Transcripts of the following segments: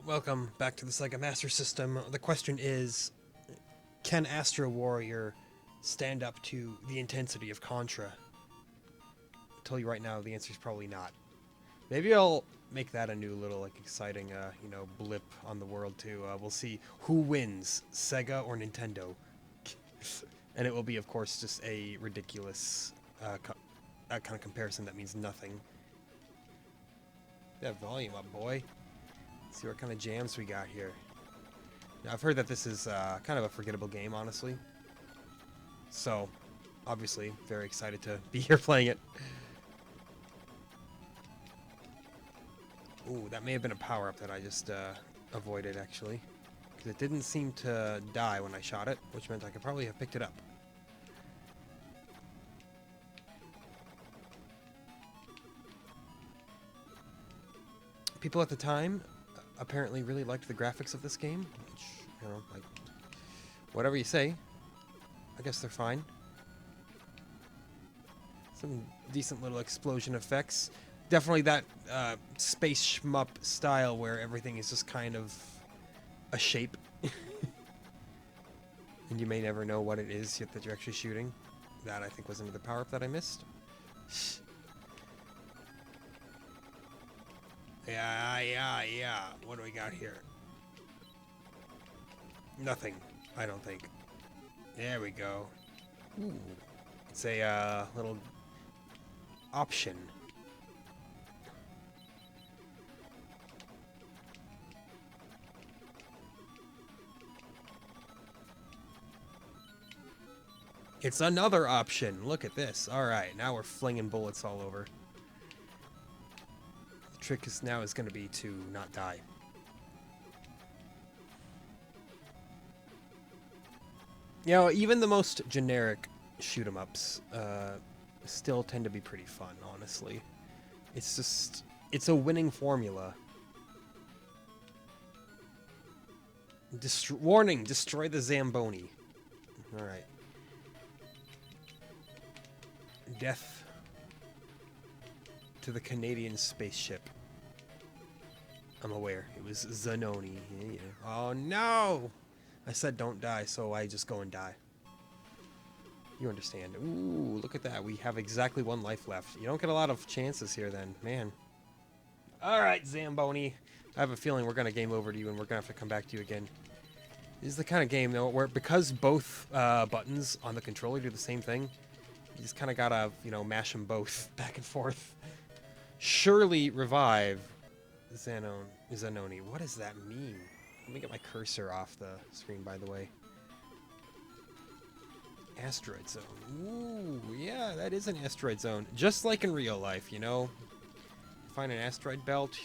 Welcome back to the Sega Master System. The question is, can Astro Warrior stand up to the intensity of Contra? I'll tell you right now, the answer is probably not. Maybe I'll make that a new little, exciting, blip on the world, too. We'll see who wins, Sega or Nintendo. And it will be, of course, just a ridiculous kind of comparison that means nothing. That volume up, boy. Let's see what kind of jams we got here. Now, I've heard that this is kind of a forgettable game, honestly. So, obviously, very excited to be here playing it. Ooh, that may have been a power-up that I just avoided, actually. Because it didn't seem to die when I shot it, which meant I could probably have picked it up. People at the time apparently really liked the graphics of this game, which, whatever you say, I guess they're fine. Some decent little explosion effects. Definitely that space shmup style where everything is just kind of a shape. And you may never know what it is that you're actually shooting. That, I think, was another power-up that I missed. Yeah. What do we got here? Nothing, I don't think. There we go. Ooh. It's a little option. It's another option. Look at this. Alright, now we're flinging bullets all over. The trick is going to be to not die. You know, even the most generic shoot-em-ups still tend to be pretty fun, honestly. It's just... it's a winning formula. Warning! Destroy the Zamboni. Alright. Death to the Canadian spaceship. I'm aware. It was Zanoni. Yeah. Oh no! I said don't die, so I just go and die. You understand. Ooh, look at that. We have exactly one life left. You don't get a lot of chances here then. Man. Alright, Zamboni. I have a feeling we're going to game over to you and we're going to have to come back to you again. This is the kind of game, though, where because both buttons on the controller do the same thing, you just kind of gotta, mash them both back and forth. Surely revive Zanoni. What does that mean? Let me get my cursor off the screen, by the way. Asteroid zone. Ooh, yeah, that is an asteroid zone. Just like in real life, You find an asteroid belt,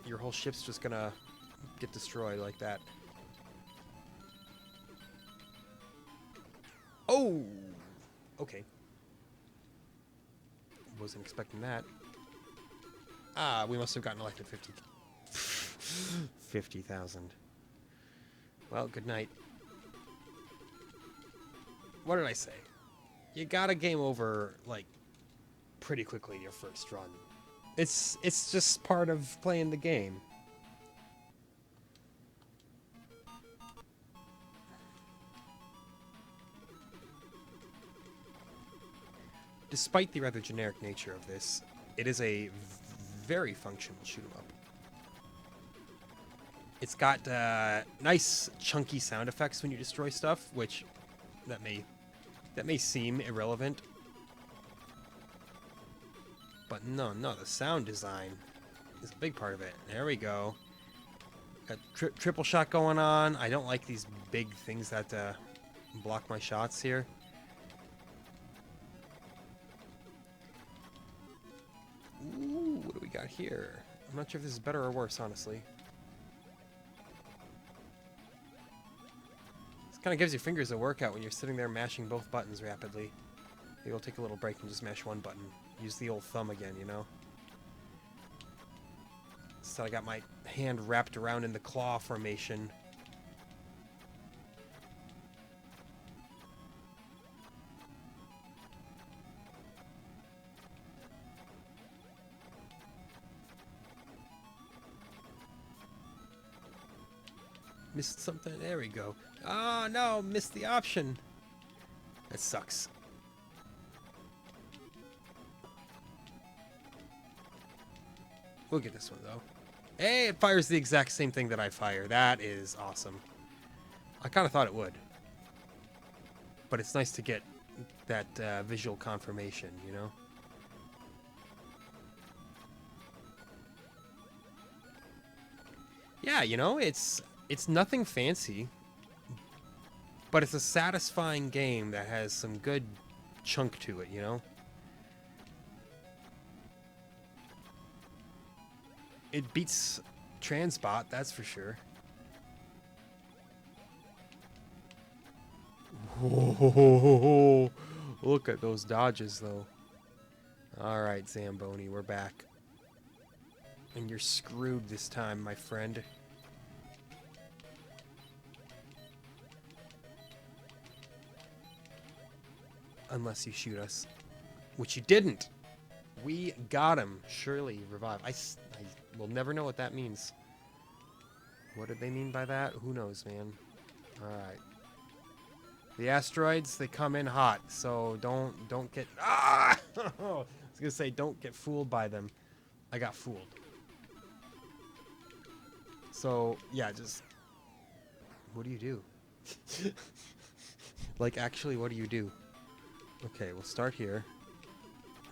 your whole ship's just gonna get destroyed like that. Oh! Okay. Wasn't expecting that. Ah, we must have gotten elected 50,000. Well, good night. What did I say? You gotta game over, pretty quickly in your first run. It's just part of playing the game. Despite the rather generic nature of this, it is a very functional shoot-'em-up. It's got nice chunky sound effects when you destroy stuff, which that may seem irrelevant. But no, the sound design is a big part of it. There we go. Got triple shot going on. I don't like these big things that block my shots here. Ooh, what do we got here? I'm not sure if this is better or worse, honestly. This kind of gives your fingers a workout when you're sitting there mashing both buttons rapidly. Maybe we'll take a little break and just mash one button. Use the old thumb again, So I got my hand wrapped around in the claw formation. Missed something. There we go. Oh, no. Missed the option. That sucks. We'll get this one, though. Hey, it fires the exact same thing that I fire. That is awesome. I kind of thought it would. But it's nice to get that visual confirmation, you know? Yeah, you know, it's nothing fancy, but it's a satisfying game that has some good chunk to it, you know? It beats Transbot, that's for sure. Whoa, look at those dodges, though. Alright, Zamboni, we're back. And you're screwed this time, my friend. Unless you shoot us. Which you didn't! We got him. Surely revive. I will never know what that means. What did they mean by that? Who knows, man. Alright. The asteroids, they come in hot, so don't get... Ah! I was gonna say, don't get fooled by them. I got fooled. So, yeah, just... What do you do? Like, actually, what do you do? Okay, we'll start here.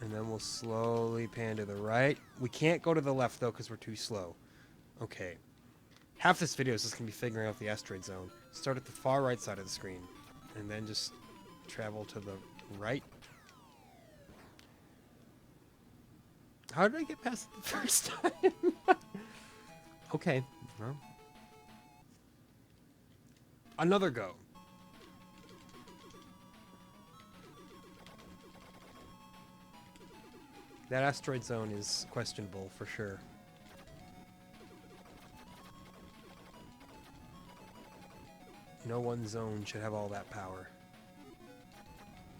And then we'll slowly pan to the right. We can't go to the left, though, because we're too slow. Okay. Half this video is just going to be figuring out the asteroid zone. Start at the far right side of the screen. And then just travel to the right. How did I get past it the first time? Okay. Well. Another go. That asteroid zone is questionable for sure. No one zone should have all that power.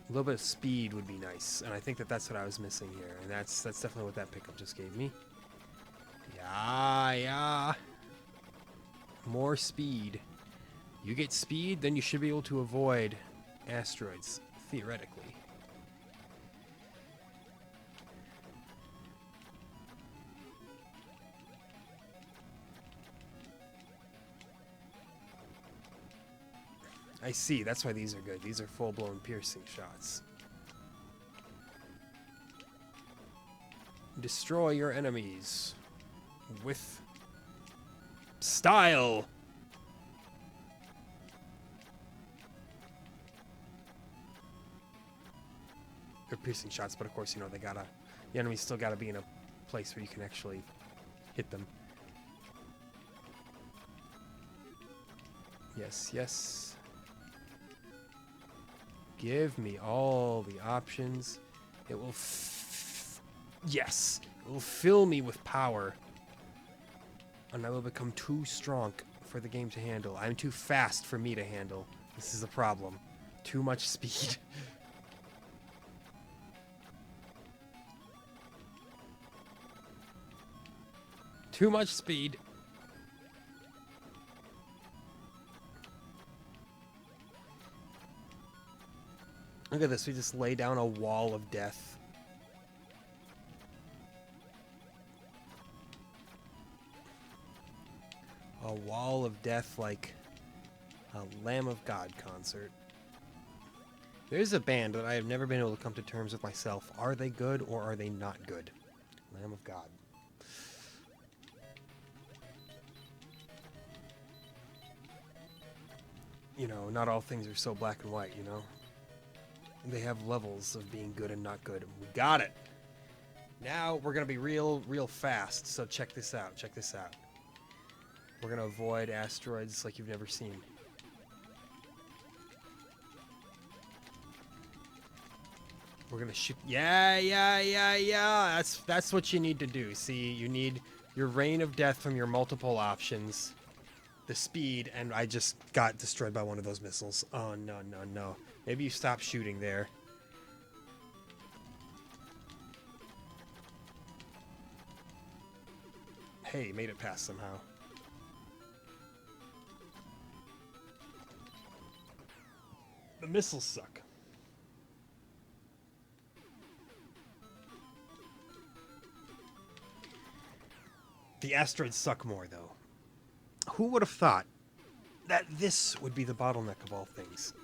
A little bit of speed would be nice, and I think that that's what I was missing here, and that's definitely what that pickup just gave me. Yeah. More speed. You get speed, then you should be able to avoid asteroids, theoretically. I see, that's why these are good. These are full-blown piercing shots. Destroy your enemies with style. They're piercing shots, but of course, you know, the enemies still gotta be in a place where you can actually hit them. Yes, yes. Give me all the options. It will yes! It will fill me with power. And I will become too strong for the game to handle. I'm too fast for me to handle. This is a problem. Too much speed. Too much speed. Look at this, we just lay down a wall of death. A wall of death like a Lamb of God concert. There's a band that I have never been able to come to terms with myself. Are they good or are they not good? Lamb of God. You know, not all things are so black and white, you know? They have levels of being good and not good. We got it. Now we're going to be real fast. So check this out. Check this out. We're going to avoid asteroids like you've never seen. We're going to shoot. Yeah. That's what you need to do. See, you need your rain of death from your multiple options. The speed, and I just got destroyed by one of those missiles. Oh, no. Maybe you stop shooting there. Hey, made it past somehow. missiles suck. The asteroids suck more, though. Who would have thought that this would be the bottleneck of all things?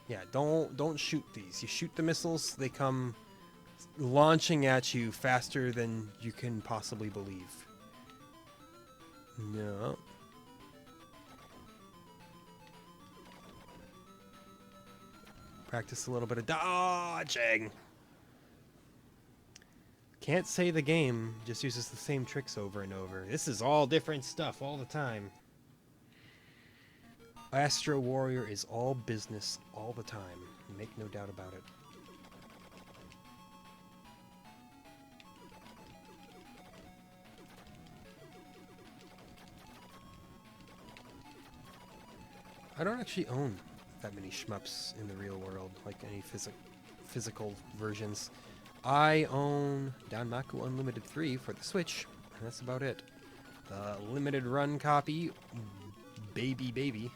Yeah, don't shoot these. You shoot the missiles, they come launching at you faster than you can possibly believe. No. Practice a little bit of dodging. Can't say the game just uses the same tricks over and over. This is all different stuff all the time. Astro Warrior is all business all the time. Make no doubt about it. I don't actually own that many shmups in the real world, like any physical versions. I own Danmaku Unlimited 3 for the Switch, and that's about it. The limited run copy, baby.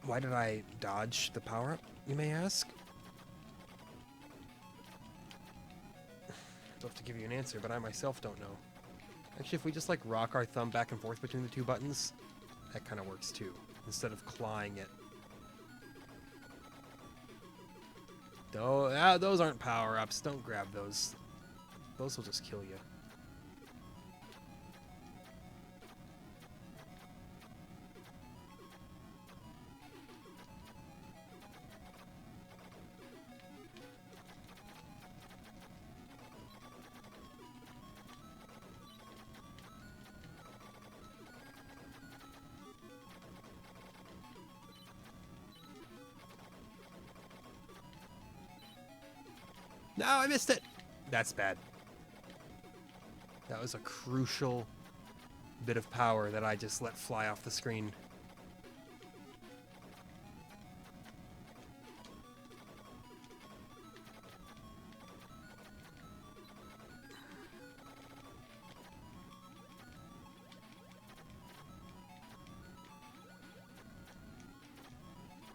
Why did I dodge the power-up, you may ask? I'd love to give you an answer, but I myself don't know. Actually, if we just like rock our thumb back and forth between the two buttons, that kind of works too, instead of clawing it. Those aren't power-ups. Don't grab those. Those will just kill you. No, I missed it. That's bad. That was a crucial bit of power that I just let fly off the screen.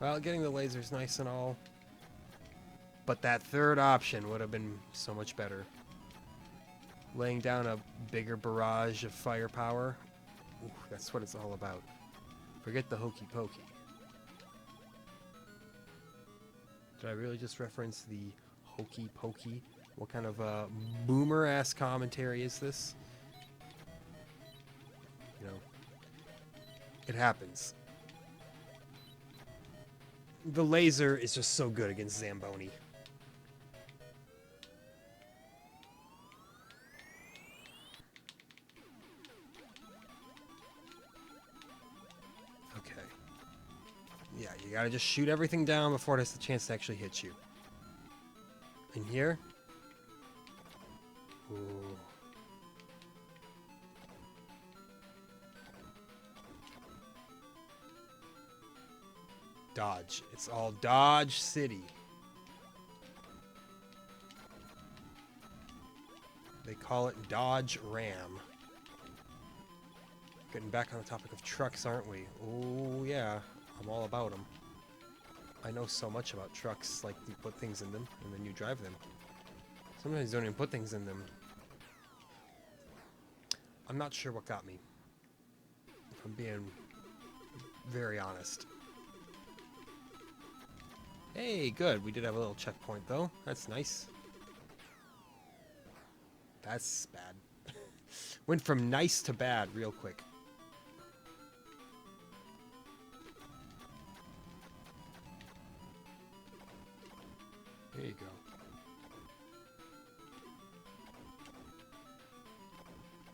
Well, getting the laser's nice and all. But that third option would have been so much better. Laying down a bigger barrage of firepower. Ooh, that's what it's all about. Forget the hokey pokey. Did I really just reference the hokey pokey? What kind of boomer-ass commentary is this? You know, it happens. The laser is just so good against Zamboni. Yeah, you gotta just shoot everything down before it has the chance to actually hit you. In here? Ooh. Dodge. It's all Dodge City. They call it Dodge Ram. Getting back on the topic of trucks, aren't we? Oh, yeah. I'm all about them. I know so much about trucks, like you put things in them and then you drive them. Sometimes you don't even put things in them. I'm not sure what got me, if I'm being very honest. Hey, good. We did have a little checkpoint though. That's nice. That's bad. Went from nice to bad real quick. There you go.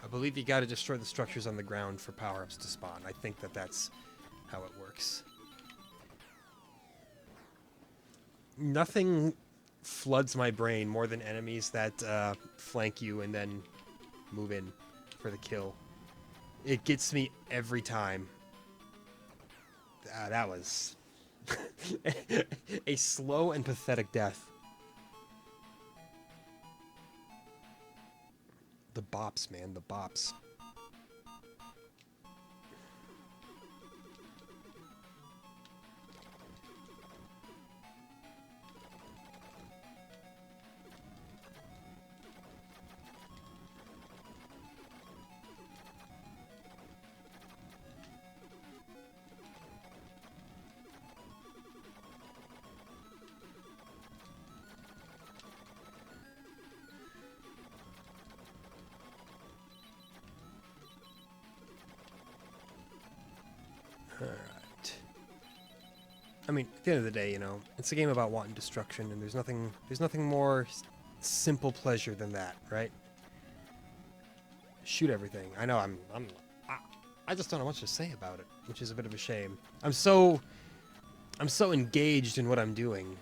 I believe you gotta destroy the structures on the ground for power-ups to spawn. I think that's how it works. Nothing floods my brain more than enemies that flank you and then move in for the kill. It gets me every time. That was a slow and pathetic death. The bops, man, the bops. Alright. I mean, at the end of the day, you know, it's a game about wanton destruction, and there's nothing more simple pleasure than that, right? Shoot everything. I know, I just don't know much to say about it, which is a bit of a shame. I'm so engaged in what I'm doing.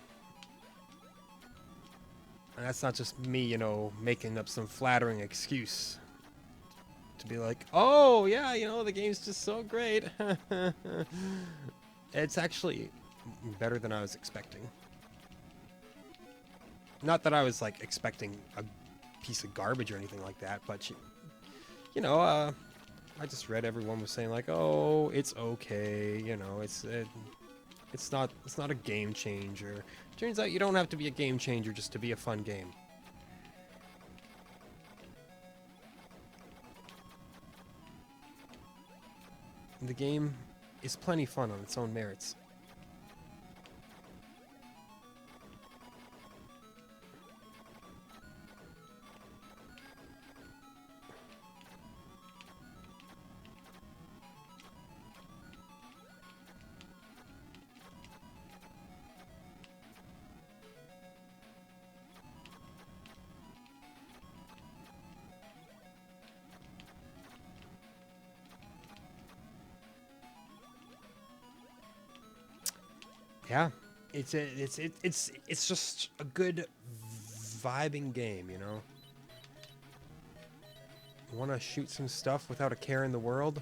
And that's not just me, you know, making up some flattering excuse to be like, oh, yeah, you know, the game's just so great. It's actually better than I was expecting. Not that I was, like, expecting a piece of garbage or anything like that, but, you know, I just read everyone was saying, like, oh, it's okay, you know, it's not a game changer. Turns out you don't have to be a game changer just to be a fun game. The game is plenty fun on its own merits. Yeah, it's just a good vibing game, you know. Want to shoot some stuff without a care in the world?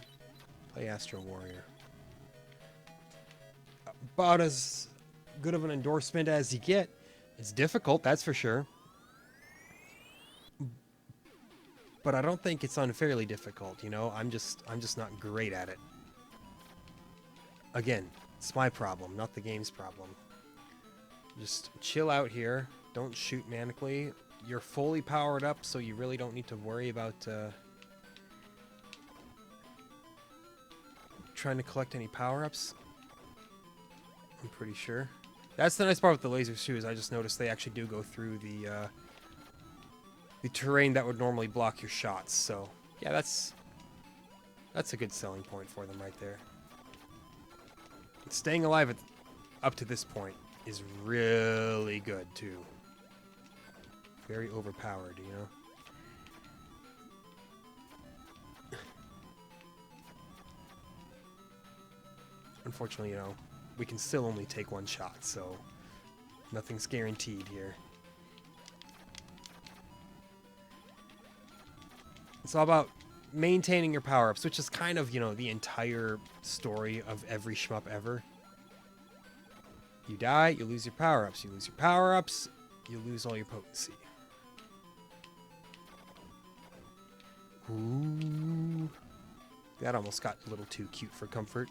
Play Astro Warrior. About as good of an endorsement as you get. It's difficult, that's for sure. But I don't think it's unfairly difficult, you know. I'm just not great at it. Again, it's my problem, not the game's problem. Just chill out here. Don't shoot manically. You're fully powered up, so you really don't need to worry about trying to collect any power-ups. I'm pretty sure. That's the nice part with the lasers too, is I just noticed they actually do go through the terrain that would normally block your shots. So yeah, that's a good selling point for them right there. Staying alive up to this point is really good too. Very overpowered, you know. Unfortunately, you know, we can still only take one shot, so nothing's guaranteed here. It's all about maintaining your power-ups, which is kind of, you know, the entire story of every shmup ever. You die, you lose your power-ups. You lose your power-ups, you lose all your potency. Ooh. That almost got a little too cute for comfort.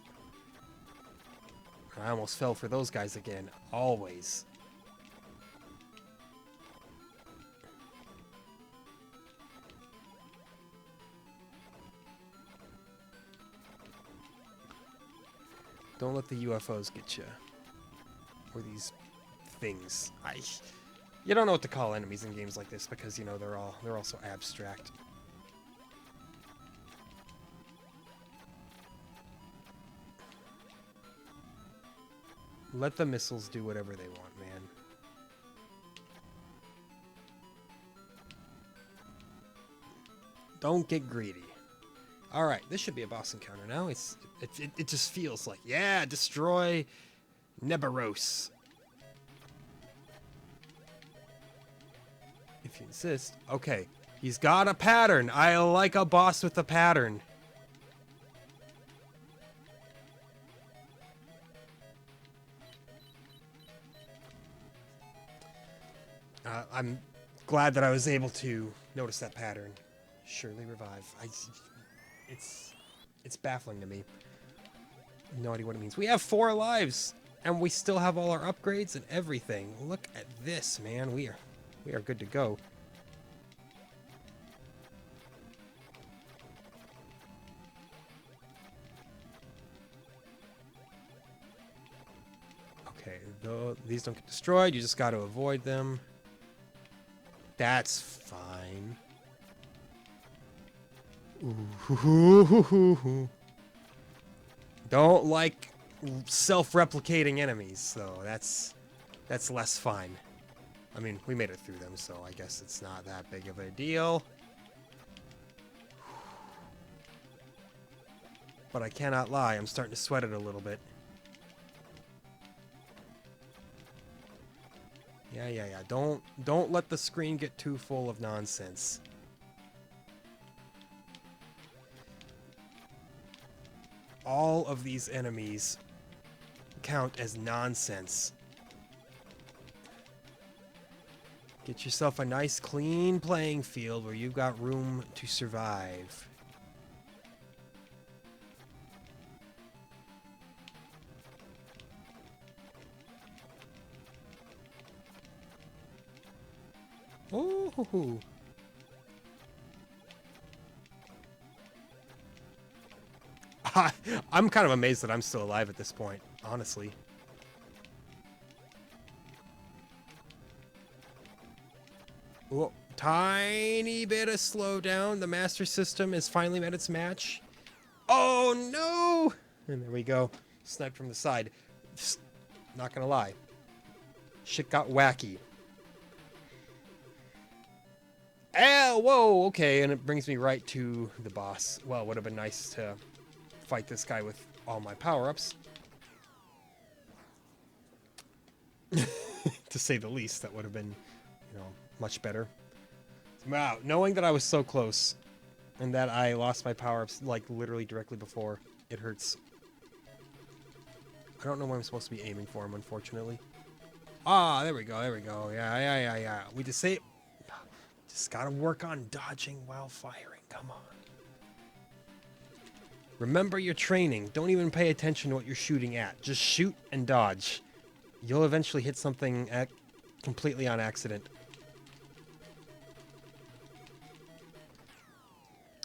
I almost fell for those guys again. Always. Don't let the UFOs get you. Or these things. You don't know what to call enemies in games like this because, you know, they're all so abstract. Let the missiles do whatever they want, man. Don't get greedy. Alright, this should be a boss encounter now. It just feels like, yeah, destroy Nebaros. If you insist. Okay, he's got a pattern. I like a boss with a pattern. I'm glad that I was able to notice that pattern. Surely revive. It's baffling to me. No idea what it means. We have 4 lives, and we still have all our upgrades and everything. Look at this, man. We are good to go. Okay, though these don't get destroyed, you just got to avoid them. That's fine. Ooh. Don't like self-replicating enemies, though. That's less fine. I mean, we made it through them, so I guess it's not that big of a deal. But I cannot lie, I'm starting to sweat it a little bit. Yeah. Don't let the screen get too full of nonsense. All of these enemies count as nonsense. Get yourself a nice clean playing field where you've got room to survive. Oh, I'm kind of amazed that I'm still alive at this point, honestly. Whoa, tiny bit of slowdown. The Master System has finally met its match. Oh no! And there we go. Sniped from the side. Just not gonna lie. Shit got wacky. Ah, whoa, okay, and it brings me right to the boss. Well, it would have been nice to fight this guy with all my power-ups. To say the least, that would have been, much better. Wow, knowing that I was so close and that I lost my power-ups, like, literally directly before, it hurts. I don't know what I'm supposed to be aiming for him, unfortunately. Ah, there we go. Yeah. We just gotta work on dodging while firing. Come on. Remember your training. Don't even pay attention to what you're shooting at. Just shoot and dodge. You'll eventually hit something completely on accident.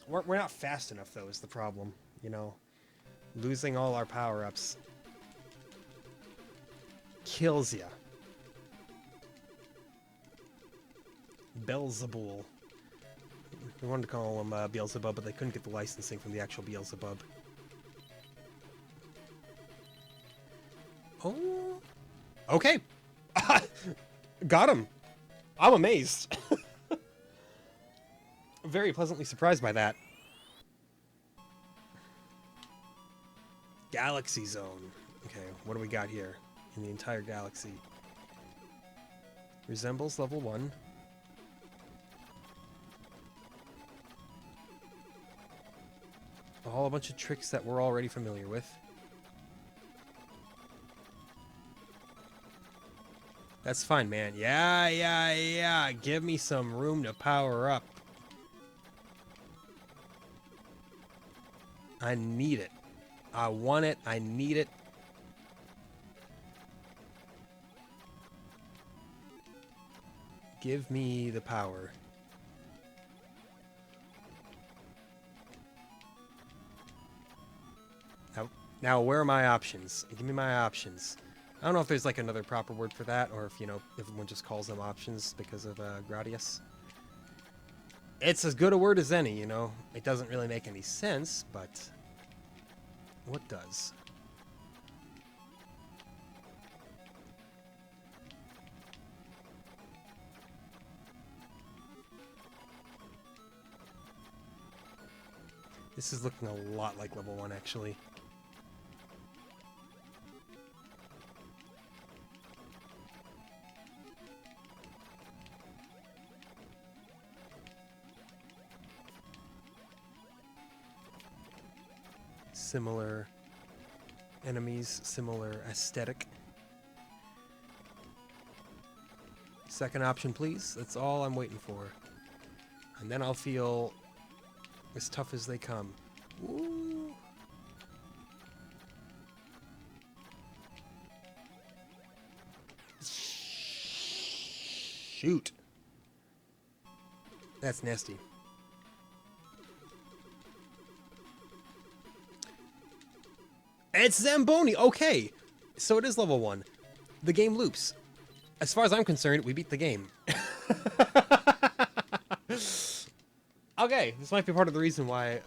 We're not fast enough, though, is the problem. Losing all our power-ups kills ya. Beelzebul. We wanted to call him Beelzebub, but they couldn't get the licensing from the actual Beelzebub. Oh. Okay. Got him. I'm amazed. Very pleasantly surprised by that. Galaxy Zone. Okay, what do we got here in the entire galaxy? Resembles level 1. A bunch of tricks that we're already familiar with. That's fine, man. Yeah. Give me some room to power up. I need it. I want it. I need it. Give me the power. Now, where are my options? Give me my options. I don't know if there's like another proper word for that, or if, everyone just calls them options because of Gradius. It's as good a word as any, It doesn't really make any sense, but what does? This is looking a lot like level 1, actually. Similar enemies, similar aesthetic. Second option, please. That's all I'm waiting for. And then I'll feel As tough as they come. Ooh. Shoot. That's nasty. It's Zamboni. Okay. So it is level 1. The game loops. As far as I'm concerned, we beat the game. Okay, this might be part of the reason why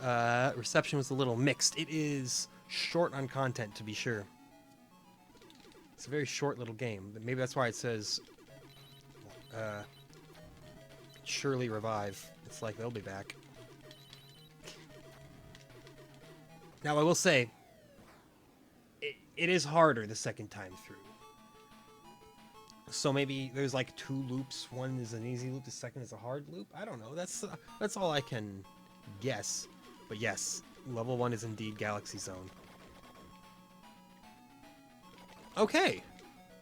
reception was a little mixed. It is short on content, to be sure. It's a very short little game. Maybe that's why it says surely revive. It's like they'll be back. Now, I will say, it is harder the second time through. So maybe there's like 2 loops. One is an easy loop, the second is a hard loop. I don't know. That's all I can guess. But yes, level 1 is indeed Galaxy Zone. Okay.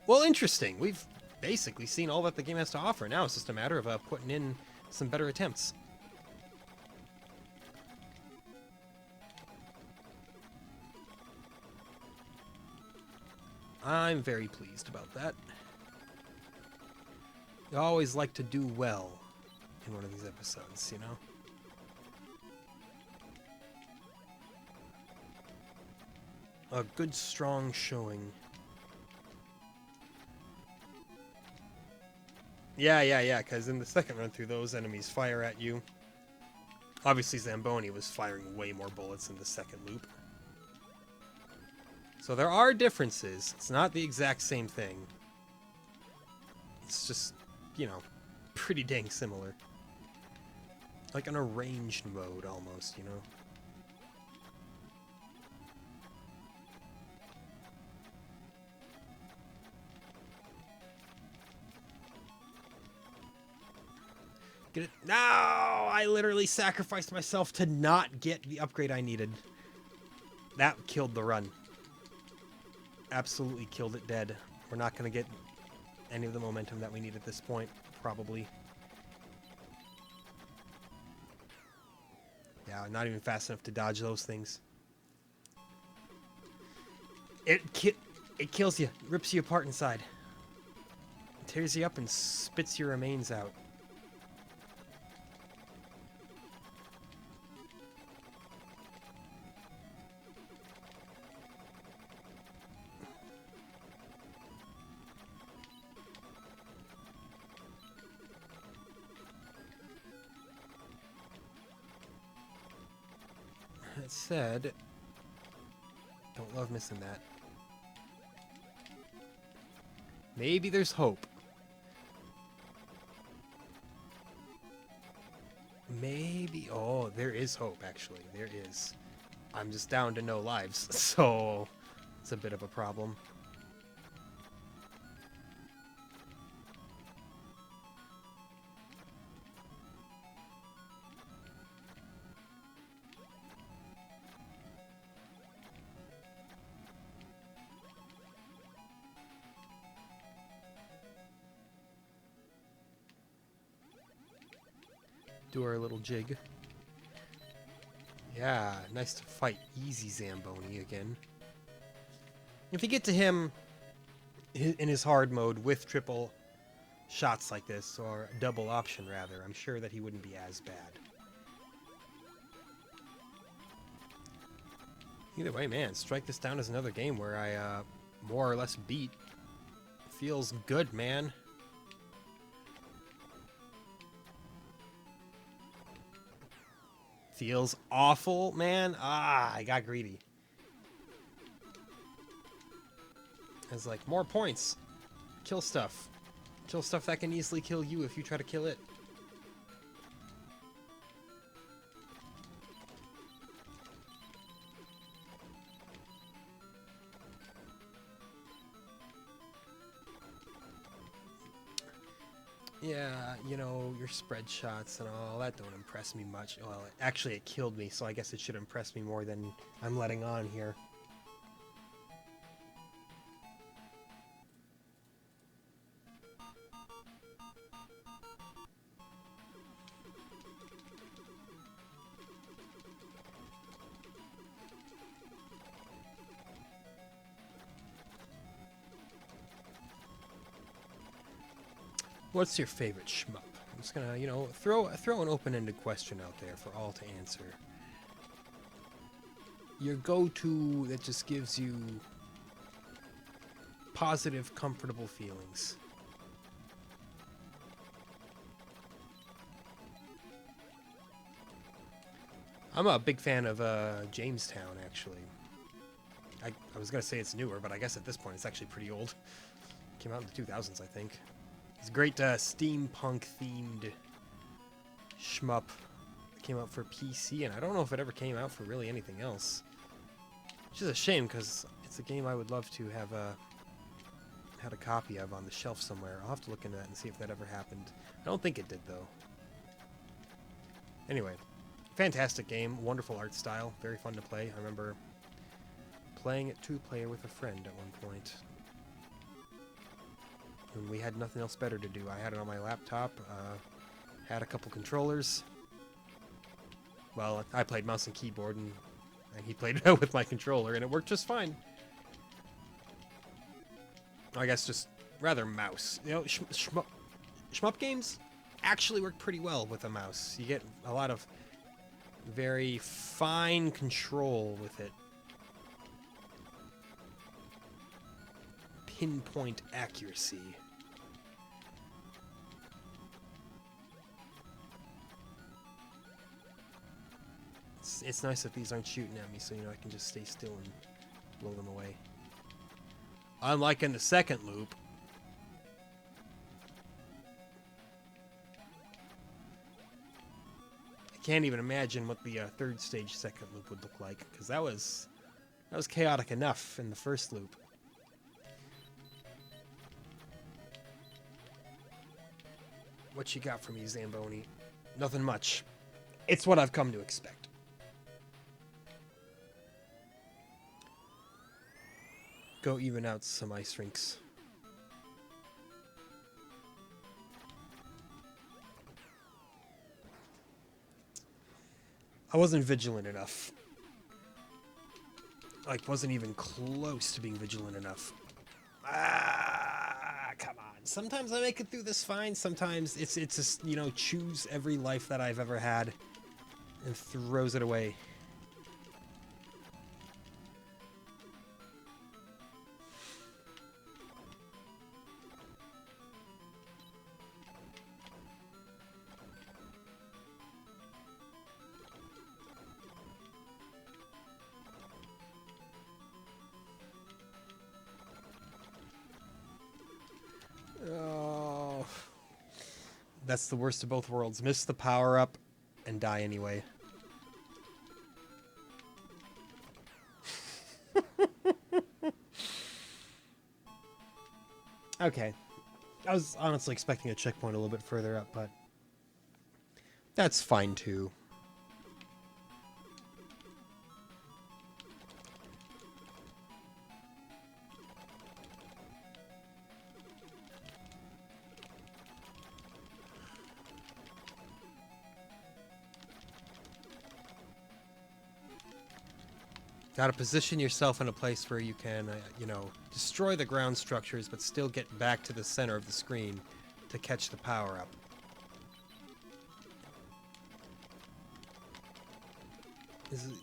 Well, interesting. We've basically seen all that the game has to offer. Now it's just a matter of putting in some better attempts. I'm very pleased about that. I always like to do well in one of these episodes, you know? A good, strong showing. Yeah, because in the second run through, those enemies fire at you. Obviously, Zamboni was firing way more bullets in the second loop. So there are differences. It's not the exact same thing. It's just, you know, pretty dang similar. Like an arranged mode, almost, you know? Get it? No! I literally sacrificed myself to not get the upgrade I needed. That killed the run. Absolutely killed it dead. We're not going to get any of the momentum that we need at this point, probably. Yeah, not even fast enough to dodge those things. It kills you, rips you apart inside. It tears you up and spits your remains out. That said, don't love missing that. Maybe there's hope. Maybe. Oh, there is hope, actually. There is. I'm just down to no lives, so it's a bit of a problem. Do our little jig. Yeah, nice to fight easy Zamboni again. If you get to him in his hard mode with triple shots like this, or double option rather, I'm sure that he wouldn't be as bad. Either way, man, strike this down as another game where I more or less beat. Feels good, man. Feels awful, man. Ah, I got greedy. It's like, more points. Kill stuff. Kill stuff that can easily kill you if you try to kill it. Yeah, you know, your spread shots and all, that don't impress me much. Well, actually it killed me, so I guess it should impress me more than I'm letting on here. What's your favorite shmup? I'm just gonna, you know, throw an open-ended question out there for all to answer. Your go-to that just gives you positive, comfortable feelings. I'm a big fan of Jamestown, actually. I was gonna say it's newer, but I guess at this point it's actually pretty old. Came out in the 2000s, I think. It's a great steampunk-themed shmup. It came out for PC, and I don't know if it ever came out for really anything else. Which is a shame, because it's a game I would love to have had a copy of on the shelf somewhere. I'll have to look into that and see if that ever happened. I don't think it did, though. Anyway, fantastic game, wonderful art style, very fun to play. I remember playing it two-player with a friend at one point. When we had nothing else better to do. I had it on my laptop, had a couple controllers. Well, I played mouse and keyboard, and he played it with my controller, and it worked just fine. I guess just rather mouse. You know, shmup games actually work pretty well with a mouse. You get a lot of very fine control with it. Pinpoint accuracy. It's nice that these aren't shooting at me, so you know I can just stay still and blow them away. Unlike in the second loop, I can't even imagine what the third stage second loop would look like, because that was chaotic enough in the first loop. What you got for me, Zamboni? Nothing much. It's what I've come to expect. Go even out some ice rinks. I wasn't vigilant enough. Like, wasn't even close to being vigilant enough. Come on. Sometimes I make it through this fine. Sometimes it's just, you know, choose every life that I've ever had and throws it away. Oh, that's the worst of both worlds. Miss the power up and die anyway. Okay. I was honestly expecting a checkpoint a little bit further up, but that's fine too. Gotta position yourself in a place where you can, you know, destroy the ground structures, but still get back to the center of the screen to catch the power up.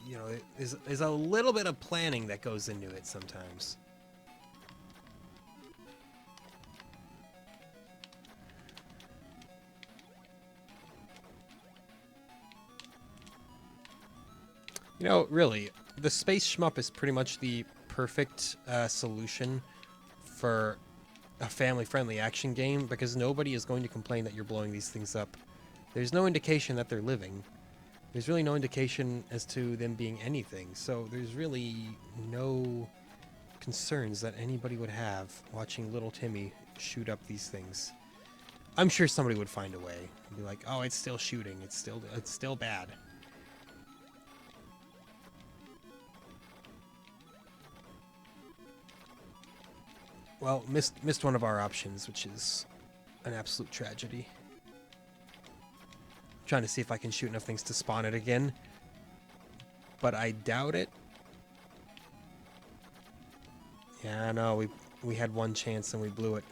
You know, there's a little bit of planning that goes into it sometimes. You know, really, the space shmup is pretty much the perfect solution for a family-friendly action game, because nobody is going to complain that you're blowing these things up. There's no indication that they're living. There's really no indication as to them being anything, so there's really no concerns that anybody would have watching little Timmy shoot up these things. I'm sure somebody would find a way and be like, oh, it's still shooting, it's still bad. Well, missed one of our options, which is an absolute tragedy. Trying to see if I can shoot enough things to spawn it again, but I doubt it. Yeah, no, we had one chance and we blew it.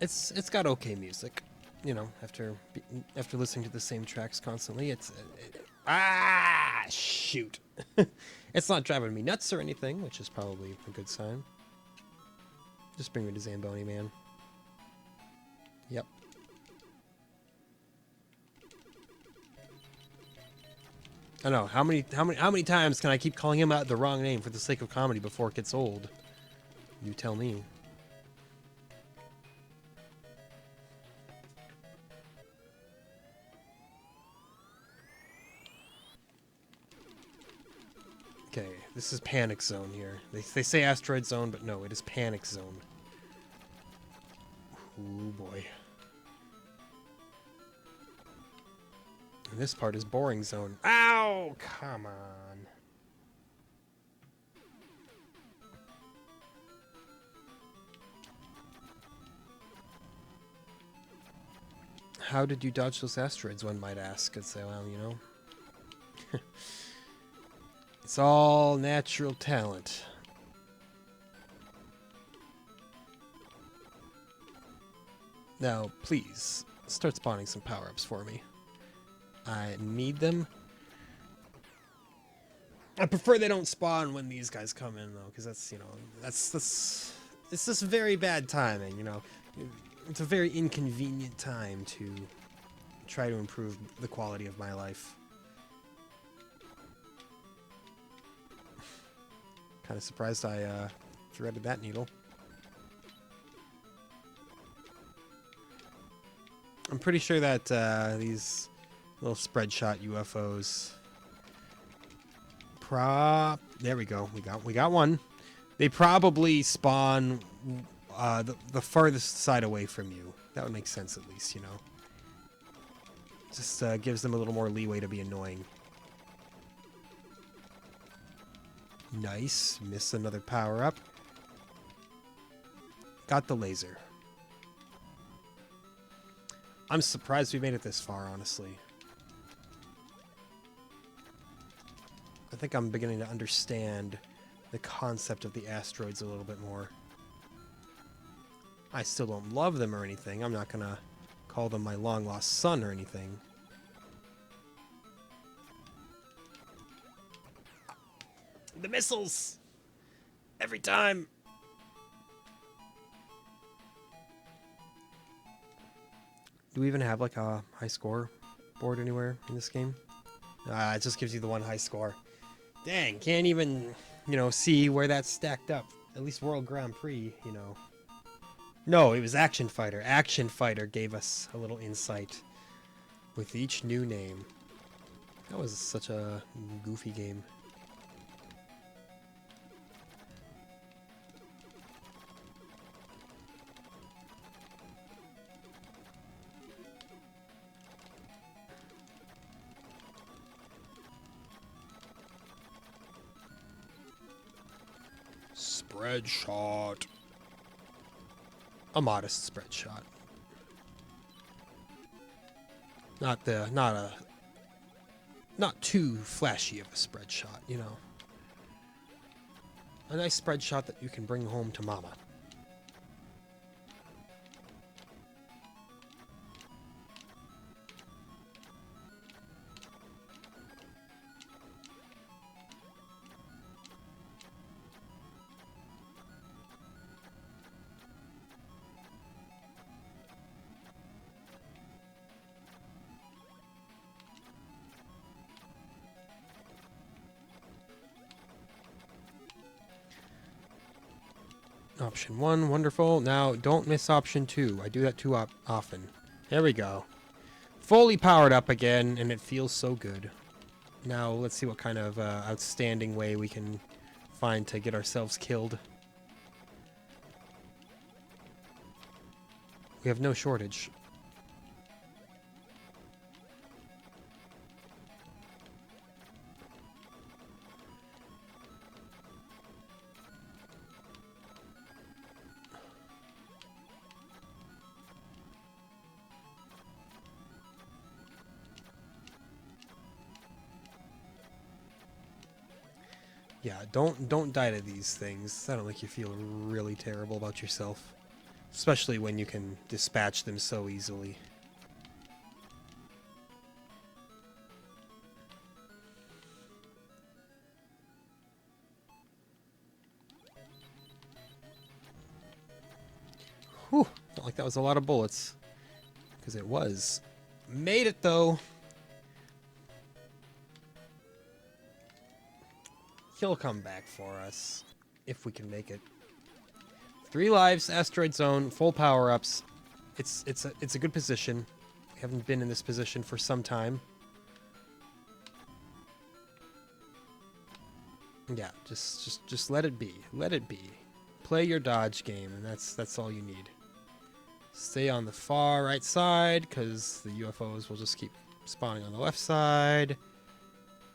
It's got okay music, you know. After listening to the same tracks constantly, shoot. It's not driving me nuts or anything, which is probably a good sign. Just bring me to Zamboni, man. Yep. I know. How many times can I keep calling him out the wrong name for the sake of comedy before it gets old? You tell me. Okay, this is Panic Zone here. They say Asteroid Zone, but no, it is Panic Zone. Ooh, boy. And this part is Boring Zone. Ow! Come on. How did you dodge those asteroids, one might ask? I'd say, well, you know. It's all natural talent. Now, please, start spawning some power-ups for me. I need them. I prefer they don't spawn when these guys come in, though, because that's, you know, it's just very bad timing, you know. It's a very inconvenient time to try to improve the quality of my life. Kind of surprised I threaded that needle. I'm pretty sure that these little spread shot UFOs. There we go. We got one. They probably spawn the farthest side away from you. That would make sense, at least, you know. Just gives them a little more leeway to be annoying. Nice. Missed another power up. Got the laser. I'm surprised we made it this far, honestly. I think I'm beginning to understand the concept of the asteroids a little bit more. I still don't love them or anything. I'm not gonna call them my long-lost son or anything. The missiles! Every time! Do we even have, like, a high score board anywhere in this game? It just gives you the one high score. Dang, can't even, you know, see where that's stacked up. At least World Grand Prix, you know. No, it was Action Fighter. Action Fighter gave us a little insight with each new name. That was such a goofy game. Spread shot. A modest spread shot. Not too flashy of a spread shot, you know. A nice spread shot that you can bring home to mama. Option 1, wonderful. Now, don't miss option 2. I do that too often. There we go. Fully powered up again, and it feels so good. Now, let's see what kind of outstanding way we can find to get ourselves killed. We have no shortage. Yeah, don't die to these things. That'll make you feel really terrible about yourself. Especially when you can dispatch them so easily. Whew, felt like that was a lot of bullets. Because it was. Made it, though. He'll come back for us. If we can make it. 3 lives, asteroid zone, full power-ups. It's a good position. We haven't been in this position for some time. Yeah, just let it be. Let it be. Play your dodge game, and that's all you need. Stay on the far right side, because the UFOs will just keep spawning on the left side.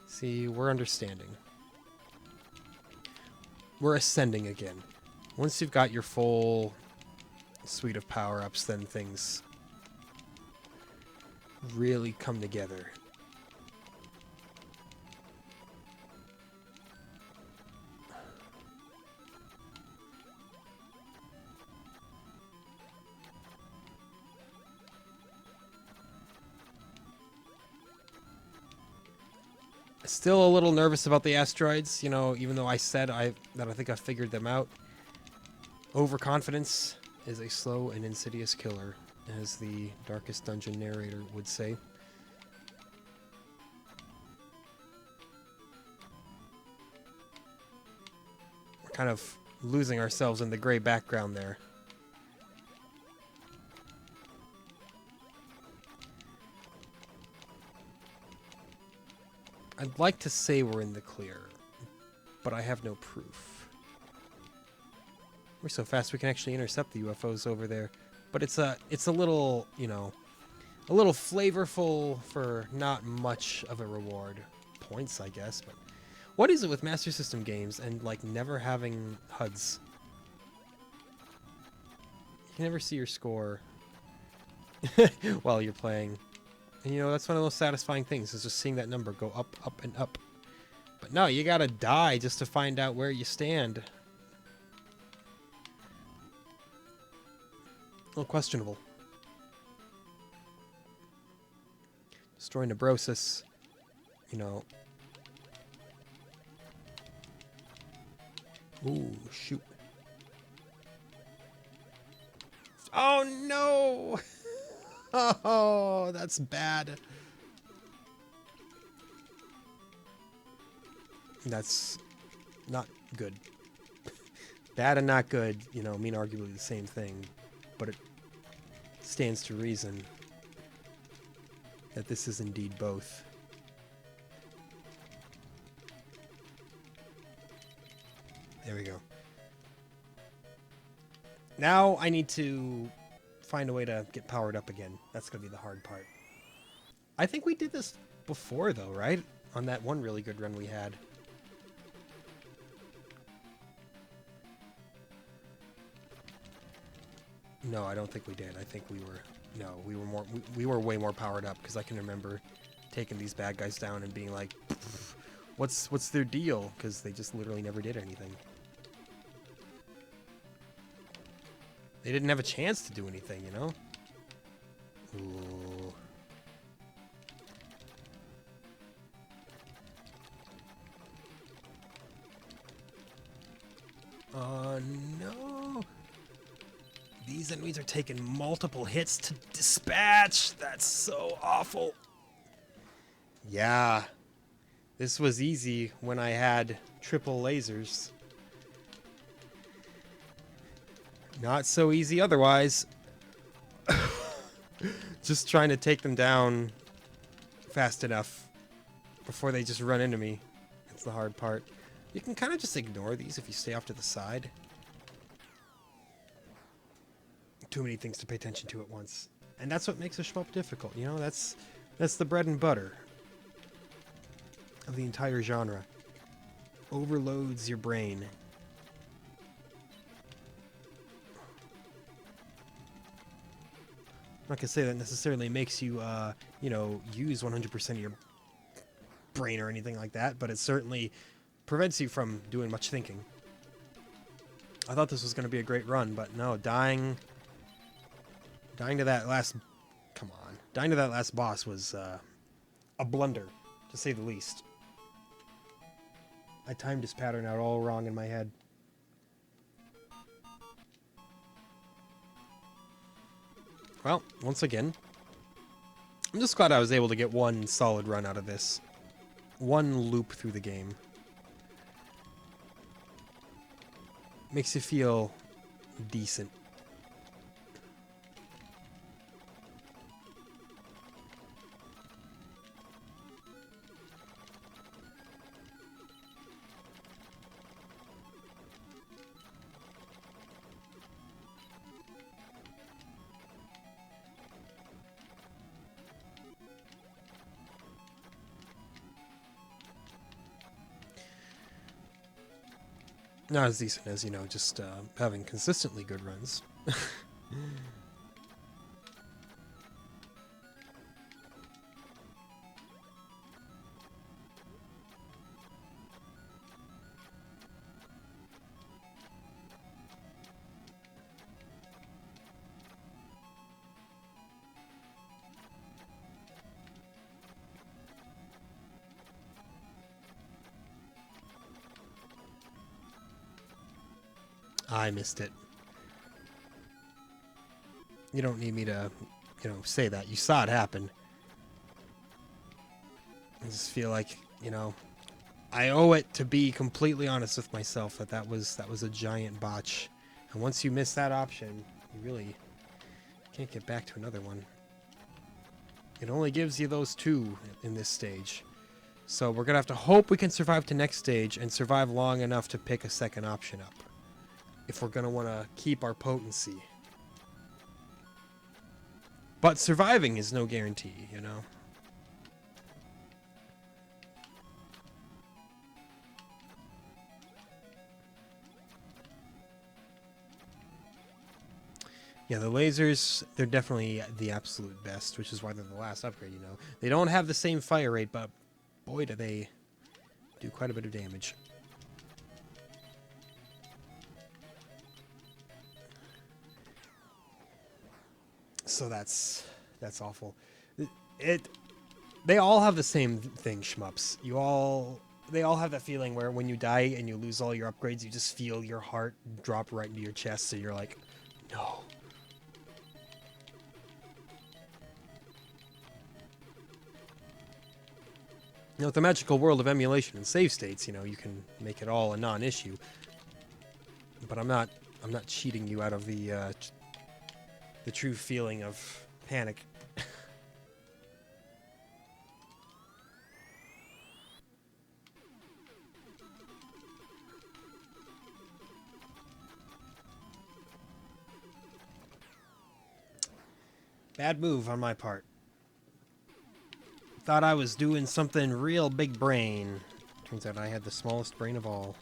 See, we're understanding. We're ascending again. Once you've got your full suite of power-ups, then things really come together. Still a little nervous about the asteroids, you know, even though I said that I think I figured them out. Overconfidence is a slow and insidious killer, as the Darkest Dungeon narrator would say. We're kind of losing ourselves in the gray background there. I'd like to say we're in the clear, but I have no proof. We're so fast we can actually intercept the UFOs over there, but it's a little, you know, a little flavorful for not much of a reward. Points, I guess, but what is it with Master System games and, like, never having HUDs? You can never see your score while you're playing. And, you know, that's one of the most satisfying things, is just seeing that number go up, up, and up. But no, you gotta die just to find out where you stand. A little questionable. Destroy Nebrosis. You know. Ooh, shoot. Oh, no! Oh, that's bad. That's not good. Bad and not good, you know, mean arguably the same thing, but it stands to reason that this is indeed both. There we go. Now I need to find a way to get powered up again. That's gonna be the hard part. I think we did this before, though, right? On that one really good run we had. No, I don't think we did. I think we were... No, we were way more powered up, because I can remember taking these bad guys down and being like, what's their deal? Because they just literally never did anything. They didn't have a chance to do anything, you know? Ooh. Oh, no. These enemies are taking multiple hits to dispatch. That's so awful. Yeah. This was easy when I had triple lasers. Not so easy otherwise. Just trying to take them down fast enough before they just run into me. That's the hard part. You can kind of just ignore these if you stay off to the side. Too many things to pay attention to at once. And that's what makes a shmup difficult, you know? That's the bread and butter of the entire genre. Overloads your brain. I'm not gonna say that necessarily makes you, you know, use 100% of your brain or anything like that, but it certainly prevents you from doing much thinking. I thought this was gonna be a great run, but no, dying Dying to that last... Come on. Dying to that last boss was a blunder, to say the least. I timed his pattern out all wrong in my head. Well, once again, I'm just glad I was able to get one solid run out of this. One loop through the game. Makes you feel decent. Not as decent as, you know, just having consistently good runs. I missed it. You don't need me to, you know, say that. You saw it happen. I just feel like, you know, I owe it to be completely honest with myself that was a giant botch. And once you miss that option, you really can't get back to another one. It only gives you those two in this stage. So we're going to have to hope we can survive to next stage and survive long enough to pick a second option up. If we're going to want to keep our potency. But surviving is no guarantee, you know? Yeah, the lasers, they're definitely the absolute best, which is why they're the last upgrade, you know? They don't have the same fire rate, but boy, do they do quite a bit of damage. So that's awful. They all have the same thing, shmups. They all have that feeling where when you die and you lose all your upgrades, you just feel your heart drop right into your chest, so you're like, no. You know, with the magical world of emulation and save states, you know, you can make it all a non-issue. But I'm not cheating you out of the true feeling of panic. Bad move on my part. Thought I was doing something real big brain. Turns out I had the smallest brain of all.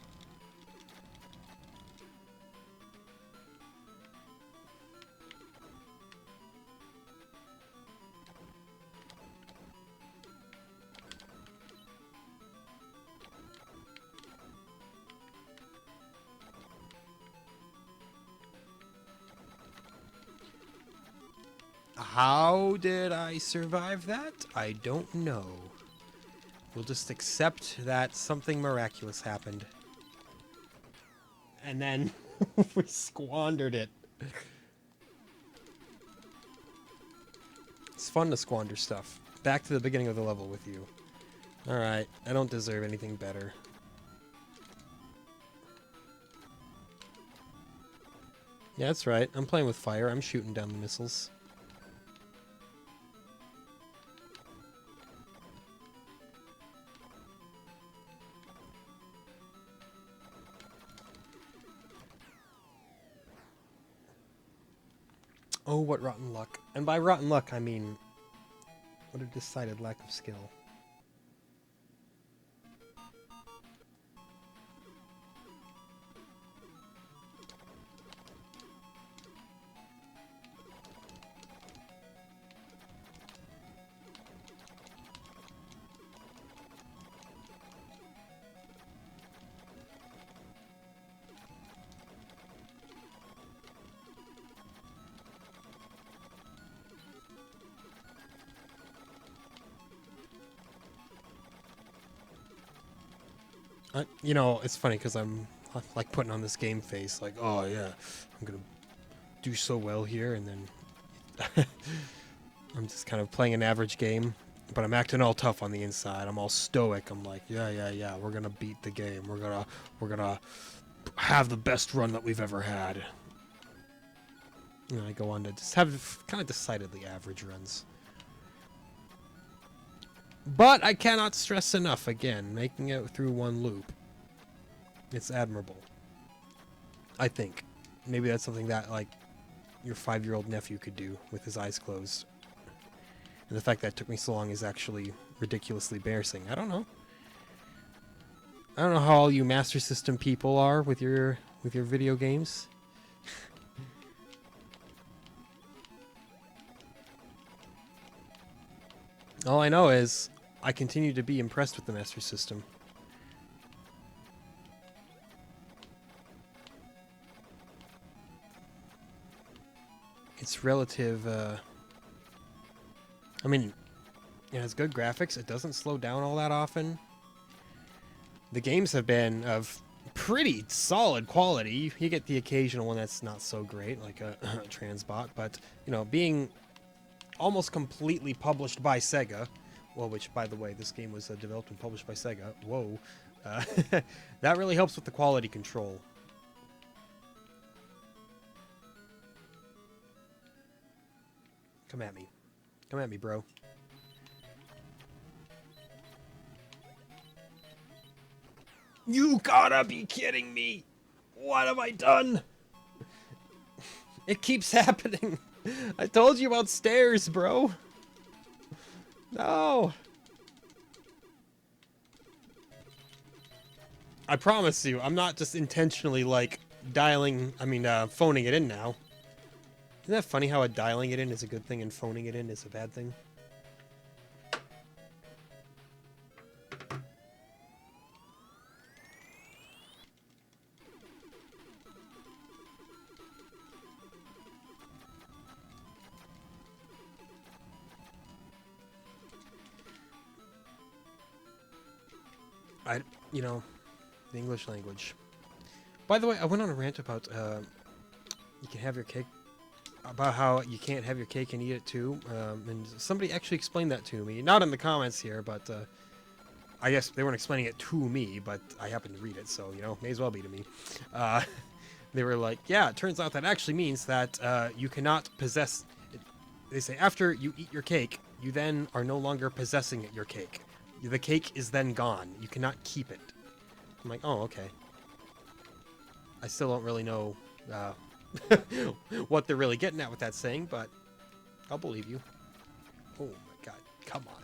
How did I survive that? I don't know. We'll just accept that something miraculous happened. And then we squandered it. It's fun to squander stuff. Back to the beginning of the level with you. Alright, I don't deserve anything better. Yeah, that's right. I'm playing with fire. I'm shooting down the missiles. Oh, what rotten luck. And by rotten luck, I mean, what a decided lack of skill. You know, it's funny because I'm like putting on this game face, like, oh yeah, I'm gonna do so well here, and then I'm just kind of playing an average game, but I'm acting all tough on the inside. I'm all stoic. I'm like, yeah, we're gonna beat the game. We're gonna have the best run that we've ever had. And I go on to just have kind of decidedly average runs. But I cannot stress enough, again, making it through one loop. It's admirable. I think. Maybe that's something that, like, your 5-year-old nephew could do with his eyes closed. And the fact that it took me so long is actually ridiculously embarrassing. I don't know. I don't know how all you Master System people are with your video games. All I know is I continue to be impressed with the Master System. It's relative, I mean, it has good graphics. It doesn't slow down all that often. The games have been of pretty solid quality. You get the occasional one that's not so great, like a Transbot, but, you know, being almost completely published by Sega, well, which, by the way, this game was developed and published by Sega. Whoa. That really helps with the quality control. Come at me. Come at me, bro. You gotta be kidding me! What have I done? It keeps happening. I told you about stairs, bro. No. I promise you, I'm not just intentionally, like, phoning it in now. Isn't that funny how dialing it in is a good thing and phoning it in is a bad thing? You know, the English language. By the way, I went on a rant about, you can have your cake, about how you can't have your cake and eat it too, and somebody actually explained that to me. Not in the comments here, but, I guess they weren't explaining it to me, but I happened to read it, so, you know, may as well be to me. They were like, yeah, it turns out that actually means that, you cannot possess, they say, after you eat your cake, you then are no longer possessing your cake. The cake is then gone. You cannot keep it. I'm like, oh, okay. I still don't really know what they're really getting at with that saying, but I'll believe you. Oh my god, come on.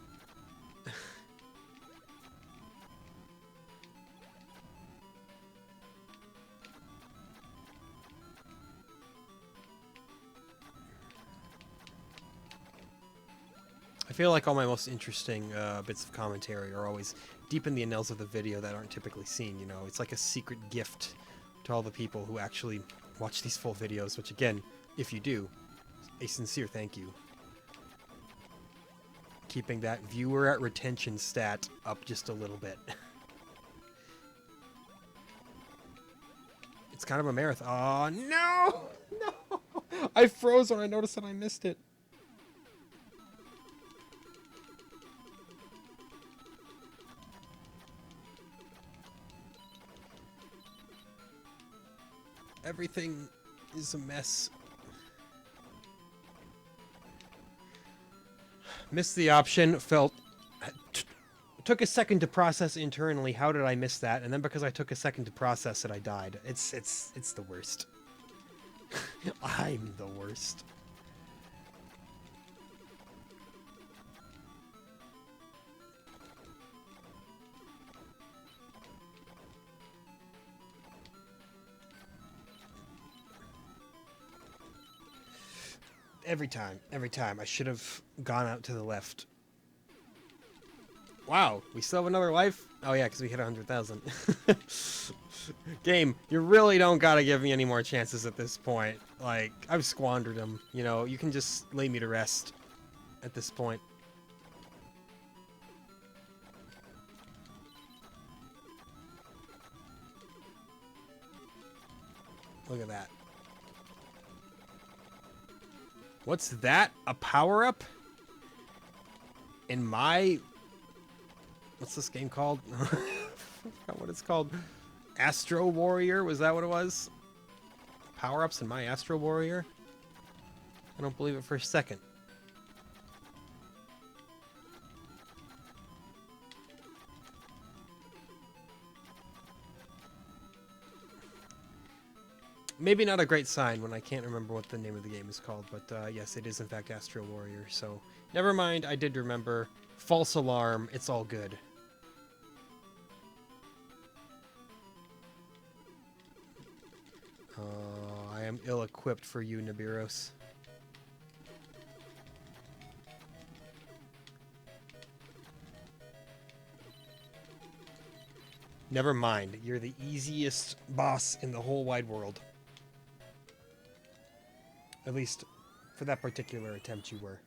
I feel like all my most interesting bits of commentary are always deep in the annals of the video that aren't typically seen, you know? It's like a secret gift to all the people who actually watch these full videos, which again, if you do, a sincere thank you. Keeping that viewer at retention stat up just a little bit. It's kind of a marathon. Oh, no! No! I froze when I noticed that I missed it. Everything is a mess. Missed the option, took a second to process internally, how did I miss that? And then because I took a second to process it, I died. It's the worst. I'm the worst. Every time. I should have gone out to the left. Wow, we still have another life? Oh yeah, because we hit 100,000. Game, you really don't gotta give me any more chances at this point. Like, I've squandered them. You know, you can just lay me to rest at this point. Look at that. What's that? A power-up? In my... What's this game called? I forgot what it's called. Astro Warrior? Was that what it was? Power-ups in my Astro Warrior? I don't believe it for a second. Maybe not a great sign when I can't remember what the name of the game is called, but yes, it is in fact Astro Warrior, so never mind, I did remember. False alarm, it's all good. I am ill-equipped for you, Nibiros. Never mind, you're the easiest boss in the whole wide world. At least, for that particular attempt, you were.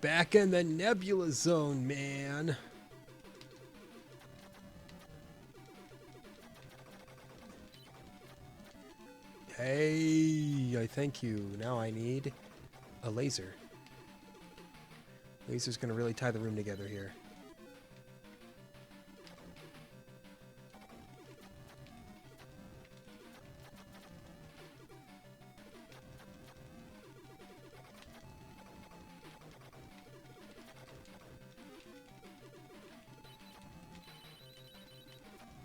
Back in the Nebula Zone, man. Hey, I thank you. Now I need a laser. Laser's gonna really tie the room together here.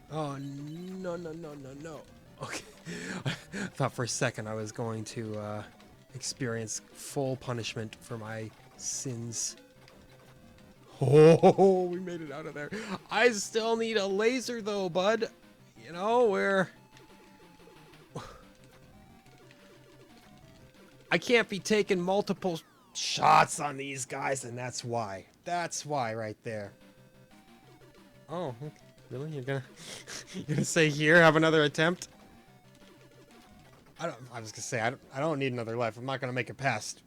Oh, no, no, no, no, no. Okay. I thought for a second I was going to experience full punishment for my sins. Oh, we made it out of there. I still need a laser, though, bud. You know, where... I can't be taking multiple shots on these guys, and that's why. That's why right there. Oh, really? You're gonna say here, have another attempt? I was gonna say, I don't need another life. I'm not gonna make it past.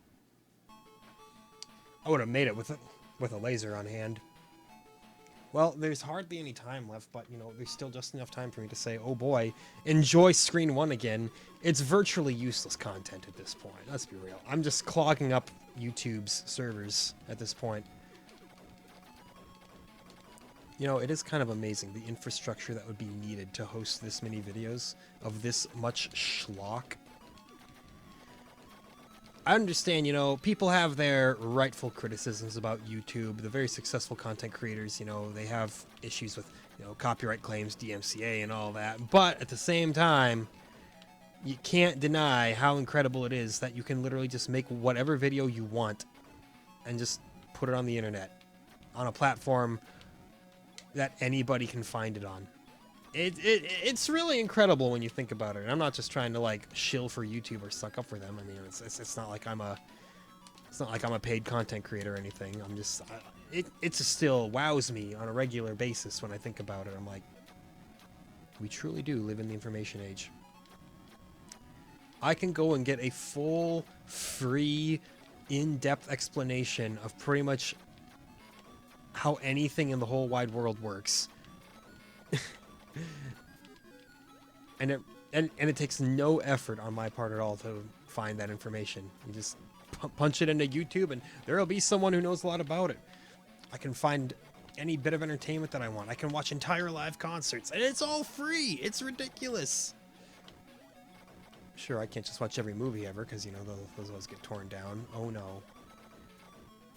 I would have made it with a laser on hand. Well, there's hardly any time left, but, you know, there's still just enough time for me to say, oh boy, enjoy Screen 1 again. It's virtually useless content at this point. Let's be real. I'm just clogging up YouTube's servers at this point. You know, it is kind of amazing, the infrastructure that would be needed to host this many videos of this much schlock. I understand, you know, people have their rightful criticisms about YouTube. The very successful content creators, you know, they have issues with, you know, copyright claims, DMCA and all that. But at the same time, you can't deny how incredible it is that you can literally just make whatever video you want and just put it on the internet on a platform that anybody can find it on. It's really incredible when you think about it. And I'm not just trying to like shill for YouTube or suck up for them. I mean, it's not like I'm a paid content creator or anything. I'm just it just still wows me on a regular basis when I think about it. I'm like, we truly do live in the information age. I can go and get a full, free, in-depth explanation of pretty much how anything in the whole wide world works. And it takes no effort on my part at all to find that information. You just punch it into YouTube and there'll be someone who knows a lot about it. I can find any bit of entertainment that I want. I can watch entire live concerts and it's all free. It's ridiculous. Sure, I can't just watch every movie ever because, you know, those always get torn down. Oh no.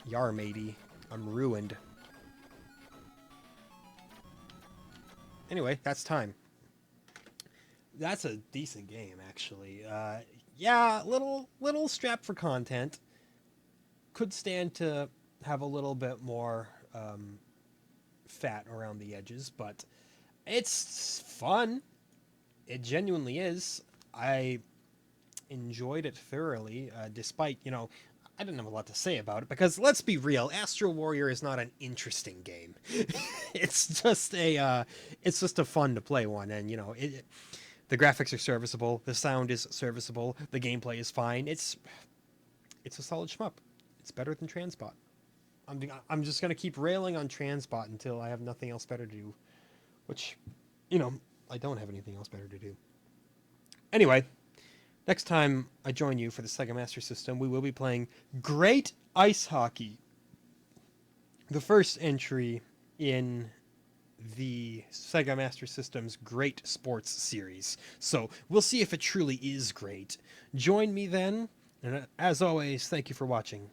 Yar matey. I'm ruined. Anyway, that's time. That's a decent game, actually. Yeah, little strapped for content. Could stand to have a little bit more fat around the edges, but it's fun. It genuinely is. I enjoyed it thoroughly, despite, you know, I didn't have a lot to say about it, because let's be real, Astro Warrior is not an interesting game. It's just a fun to play one, and, you know, the graphics are serviceable, the sound is serviceable, the gameplay is fine. It's a solid shmup. It's better than Transbot. I'm just gonna keep railing on Transbot until I have nothing else better to do, which you know, I don't have anything else better to do. Anyway, next time I join you for the Sega Master System, we will be playing Great Ice Hockey, the first entry in the Sega Master System's Great Sports series. So we'll see if it truly is great. Join me then, and as always, thank you for watching.